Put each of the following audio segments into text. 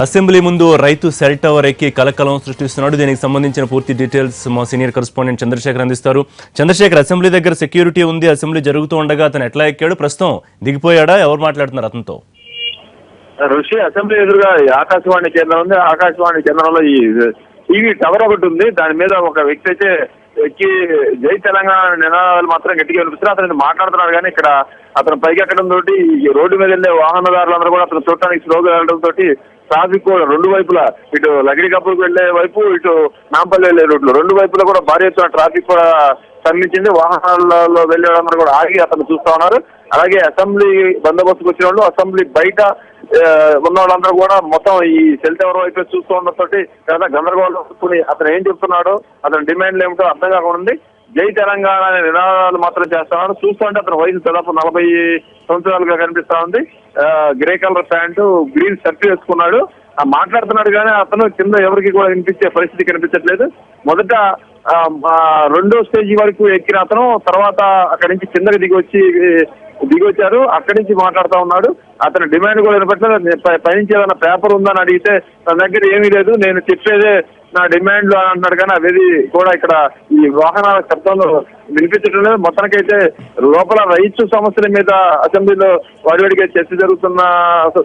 Assembly ముందు రైతు cell tower ఎక్కి కలకలం సృష్టిస్తున్నాడు. దీనికి సంబంధించిన పూర్తి డీటెయిల్స్ మా సీనియర్ కరెస్పాండెంట్ చంద్రశేఖర్ అందిస్తారు. చంద్రశేఖర్, అసెంబ్లీ దగ్గర సెక్యూరిటీ ఉంది, అసెంబ్లీ జరుగుతూ ఉండగా అతను ఎట్లా ఎక్కాడు, ప్రస్తుతం దిగిపోయాడా, ఎవరు మాట్లాడుతున్నారు అతనితో? ఋషి, అసెంబ్లీ ఎదురుగా ఆకాశవాణి కేంద్రం ఉంది. ఆకాశవాణి కేంద్రంలో ఈ టీవీ టవర్ ఒకటి ఉంది. దాని మీద ఒక వ్యక్తి అయితే ఎక్కి జై తెలంగాణ నినాదాలు మాత్రం గట్టిగా వినిపిస్తున్నారు. అతను మాట్లాడుతున్నాడు కానీ ఇక్కడ అతను పైకి ఎక్కడం తోటి ఈ రోడ్డు మీద వెళ్లే వాహనదారులందరూ కూడా అతను చూడటానికి స్లోగా వెళ్ళడం తోటి ట్రాఫిక్ కూడా రెండు వైపులా, ఇటు లగిడి కప్పులకు వెళ్లే వైపు, ఇటు నాంపల్లి వెళ్లే రోడ్లు రెండు వైపులా కూడా భారీ ఎత్తున ట్రాఫిక్ కూడా స్తంభించింది. వాహనాలలో వెళ్లే వాళ్ళందరూ కూడా ఆగి అతను చూస్తా ఉన్నారు. అలాగే అసెంబ్లీ బందోబస్తుకు వచ్చిన వాళ్ళు, అసెంబ్లీ బయట ఉన్న వాళ్ళందరూ కూడా మొత్తం ఈ సెల్ టవర్ వైపు చూస్తూ ఉండటంతో చాలా గందరగోళం వస్తుంది. అతను ఏం చెప్తున్నాడో, అతని డిమాండ్లు ఏమిటో అర్థం కాకుండా ఉంది. జై తెలంగాణ అనే నినాదాలు మాత్రం చేస్తున్నాడు. చూస్తుంటే అతని వయసు దాదాపు 40 సంవత్సరాలుగా కనిపిస్తా ఉంది. Grey colour pant, green shirt వేసుకున్నాడు. మాట్లాడుతున్నాడు కానీ అతను కింద ఎవరికి కూడా వినిపించే పరిస్థితి కనిపించట్లేదు. మొదట రెండో స్టేజీ వరకు ఎక్కిన అతను తర్వాత అక్కడి నుంచి కిందకి దిగొచ్చారు. అక్కడి నుంచి మాట్లాడుతూ ఉన్నాడు. అతని డిమాండ్ కూడా వినపట్లేదు. పైనుంచి ఏదైనా పేపర్ ఉందని అడిగితే తన దగ్గర ఏమీ లేదు, నేను చెప్పేదే నా డిమాండ్లు అని అంటున్నాడు. కానీ అవేది కూడా ఇక్కడ ఈ వాహనాల శబ్దంలో వినిపించడం లేదు. మొత్తానికైతే లోపల రైతు సమస్యల మీద అసెంబ్లీలో వాడివాడిగా చర్చ జరుగుతున్న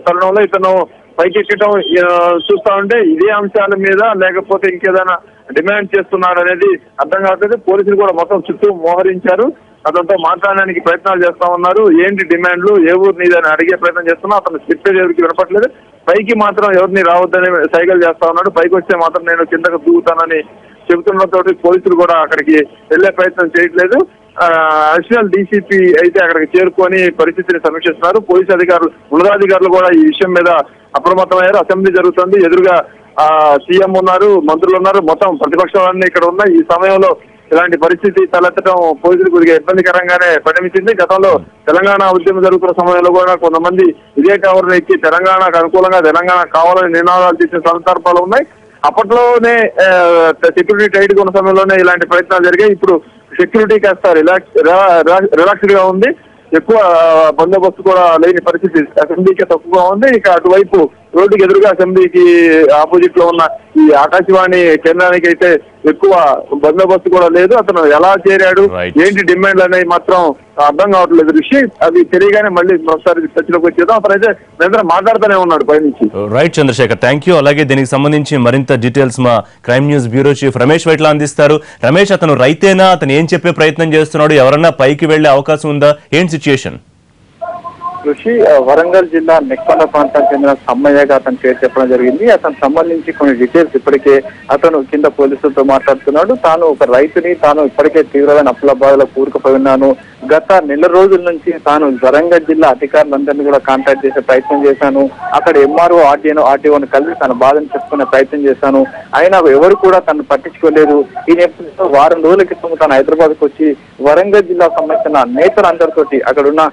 తరుణంలో ఇతను పైకి ఎక్కడం చూస్తా ఉంటే ఇదే అంశాల మీద లేకపోతే ఇంకేదైనా డిమాండ్ చేస్తున్నాడు అనేది అర్థం కావట్లేదు. పోలీసులు కూడా మొత్తం చుట్టూ మోహరించారు. అతనితో మాట్లాడడానికి ప్రయత్నాలు చేస్తా ఉన్నారు. ఏంటి డిమాండ్లు, ఏ ఊరు నీదని అడిగే ప్రయత్నం చేస్తున్నా అతను చెప్పేది ఎవరికి వినపట్లేదు. పైకి మాత్రం ఎవరిని రావద్దని సైకిల్ చేస్తా ఉన్నాడు. పైకి వస్తే మాత్రం నేను కిందకు దూకుతానని చెబుతున్నతో పోలీసులు కూడా అక్కడికి వెళ్లే ప్రయత్నం చేయట్లేదు. అడిషనల్ డీసీపీ అయితే అక్కడికి చేరుకొని పరిస్థితిని సమీక్షిస్తున్నారు. పోలీసు అధికారులు, ఉన్నతాధికారులు కూడా ఈ విషయం మీద అప్రమత్తమయ్యారు. అసెంబ్లీ జరుగుతుంది, ఎదురుగా సీఎం ఉన్నారు, మంత్రులు ఉన్నారు, మొత్తం ప్రతిపక్షాలన్నీ ఇక్కడ ఉన్నాయి. ఈ సమయంలో ఇలాంటి పరిస్థితి తలెత్తడం పోలీసులు కొద్దిగా ఇబ్బందికరంగానే పరిణమించింది. గతంలో తెలంగాణ ఉద్యమం జరుగుతున్న సమయంలో కూడా కొంతమంది ఇదే టవర్ ఎక్కి తెలంగాణకు అనుకూలంగా తెలంగాణ కావాలని నినాదాలు చేసిన సందర్భాలు ఉన్నాయి. అప్పట్లోనే సెక్యూరిటీ టైట్ గా ఉన్న సమయంలోనే ఇలాంటి ప్రయత్నాలు జరిగాయి. ఇప్పుడు సెక్యూరిటీ కాస్త రిలాక్స్డ్ గా ఉంది. ఎక్కువ బందోబస్తు కూడా లేని పరిస్థితి అసెంబ్లీకి తక్కువగా ఉంది. ఇక అటువైపు రోడ్డుకి ఎదురుగా అసెంబ్లీకి ఆపోజిట్ లో ఉన్న ఈ ఆకాశవాణి కేంద్రానికి అయితే ఎక్కువ బందోబస్తు కూడా లేదు. అతను ఎలా చేరాడు, ఏంటి డిమాండ్లు అనేవి మాత్రం అర్థం కావట్లేదు ఋషి. అది తెలియగానే మళ్ళీ ఒకసారి చర్చలోకి వచ్చేద్దాం. అతనైతే నిరంతరం మాట్లాడుతూనే ఉన్నాడు పైనుంచి. Right Chandrashekar, thank you. అలాగే దీనికి సంబంధించి మరింత డీటెయిల్స్ మా crime news bureau chief Ramesh Vaitla అందిస్తారు. రమేష్, అతను రైతేనా, అతను ఏం చెప్పే ప్రయత్నం చేస్తున్నాడు, ఎవరన్నా పైకి వెళ్లే అవకాశం ఉందా, ఏంటి సిచ్యుయేషన్? ఋషి, వరంగల్ జిల్లా నెక్కొండ ప్రాంతానికి చెందిన సమ్మయ్యగా అతను పేరు చెప్పడం జరిగింది. అతను సంబంధించి కొన్ని డీటెయిల్స్ ఇప్పటికే అతను కింద పోలీసులతో మాట్లాడుతున్నాడు. తాను ఒక రైతుని, తాను ఇప్పటికే తీవ్రమైన అప్పుల బాధలో కూరుకుపోయి ఉన్నాను. గత నెల రోజుల నుంచి తాను వరంగల్ జిల్లా అధికారులందరినీ కూడా కాంటాక్ట్ చేసే ప్రయత్నం చేశాను. అక్కడ ఎంఆర్ఓ, ఆర్టీఓని కలిసి తన బాధను చెప్పుకునే ప్రయత్నం చేశాను. అయినా ఎవరు కూడా తను పట్టించుకోలేదు. ఈ నేపథ్యంలో వారం రోజుల క్రితం తాను హైదరాబాద్కు వచ్చి వరంగల్ జిల్లా సంబంధించిన నేతలందరితోటి అక్కడున్న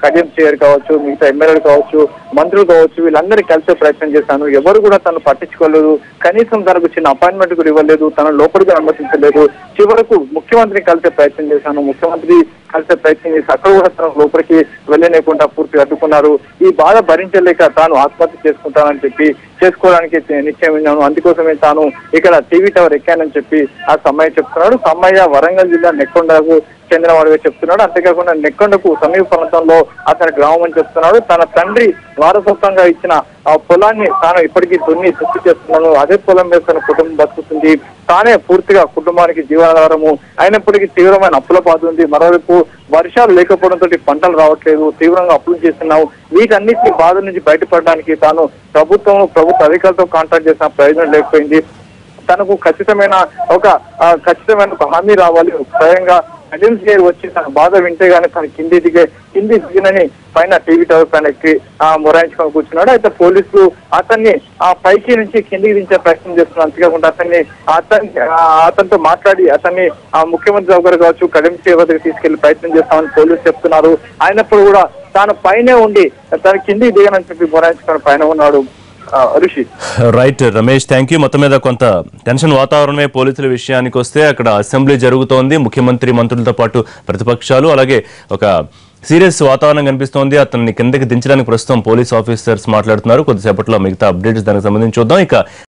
కడియం చైర్ కావచ్చు, మిగతా ఎమ్మెల్యేలు కావచ్చు, మంత్రులు కావచ్చు, వీళ్ళందరినీ కలిసే ప్రయత్నం చేశాను. ఎవరు కూడా తను పట్టించుకోలేదు. కనీసం తనకు చిన్న అపాయింట్మెంట్ కూడా ఇవ్వలేదు, తనను లోపలికి అనుమతించలేదు. చివరకు ముఖ్యమంత్రిని కలిసే ప్రయత్నం చేశాను. ముఖ్యమంత్రి కలిసే ప్రయత్నం చేసి అక్కడ కూడా తన లోపలికి వెళ్ళలేకుండా పూర్తిగా అడ్డుకున్నారు. ఈ బాధ భరించలేక తాను ఆత్మహత్య చేసుకుంటానని చెప్పి చేసుకోవడానికి నిశ్చయమైనాను. అందుకోసమే తాను ఇక్కడ టీవీ టవర్ ఎక్కానని చెప్పి ఆ సమ్మయ్య చెప్తున్నాడు. సమ్మయ్య వరంగల్ జిల్లా నెక్కొండకు చెందిన వాడిగా చెప్తున్నాడు. అంతేకాకుండా నెక్కొండకు సమీప ప్రాంతంలో అతని గ్రామం అని చెప్తున్నాడు. తన తండ్రి వారసత్వంగా ఇచ్చిన ఆ పొలాన్ని తాను ఇప్పటికీ దున్ని శుద్ధి చేస్తున్నాను. అదే పొలం మీద తన కుటుంబం బతుకుతుంది. తానే పూర్తిగా కుటుంబానికి జీవనాధారము. అయినప్పటికీ తీవ్రమైన అప్పుల బాధ ఉంది. మరోవైపు వర్షాలు లేకపోవడంతో పంటలు రావట్లేదు, తీవ్రంగా అప్పులు చేస్తున్నావు. వీటన్నిటి బాధ నుంచి బయటపడడానికి తాను ప్రభుత్వ అధికారులతో కాంటాక్ట్ చేసిన ప్రయోజనం లేకపోయింది. తనకు ఖచ్చితమైన ఒక హామీ రావాలి. స్వయంగా అటెండ్ చేరి వచ్చి తన బాధ వింటే గానీ తన కింది దిగినని పైన టీవీ టవర్ పైన ఎక్కి మొరాయించుకొని కూర్చున్నాడు. అయితే పోలీసులు అతన్ని ఆ పైకి నుంచి కిందికి దించే ప్రయత్నం చేస్తున్నారు. అంతేకాకుండా అతనితో మాట్లాడి అతన్ని ఆ ముఖ్యమంత్రి దగ్గర కావచ్చు, కడియం వద్దకు తీసుకెళ్లి ప్రయత్నం చేస్తామని పోలీసులు చెప్తున్నారు. అయినప్పుడు కూడా తాను పైనే ఉండి తన కిందికి దిగనని చెప్పి మొరాయించుకొని పైన ఉన్నాడు. ఋషి, రైట్ రమేష్, థ్యాంక్ యూ. మొత్తం మీద కొంత టెన్షన్ వాతావరణమే పోలీసుల విషయానికి వస్తే అక్కడ అసెంబ్లీ జరుగుతోంది. ముఖ్యమంత్రి, మంత్రులతో పాటు ప్రతిపక్షాలు, అలాగే ఒక సీరియస్ వాతావరణం కనిపిస్తోంది. అతన్ని కిందకి దించడానికి ప్రస్తుతం పోలీస్ ఆఫీసర్స్ మాట్లాడుతున్నారు. కొద్దిసేపట్లో మిగతా అప్డేట్స్ దానికి సంబంధించి చూద్దాం. ఇక